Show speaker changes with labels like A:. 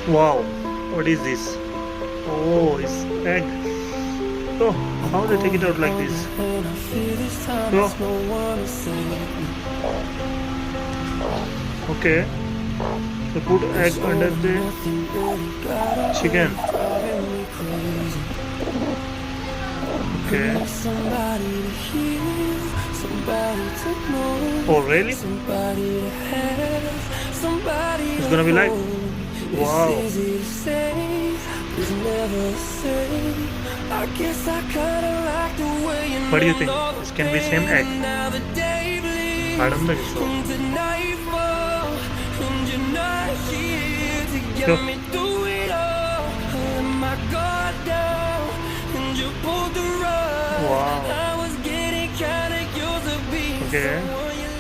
A: Wow, what is this? Oh, it's egg. Oh, how they take it out like this? Oh, okay. So put egg under the chicken. Okay. Oh, really? It's gonna be like, wow. What do you think? This can be same egg? I don't think so. Sure. Wow. Okay.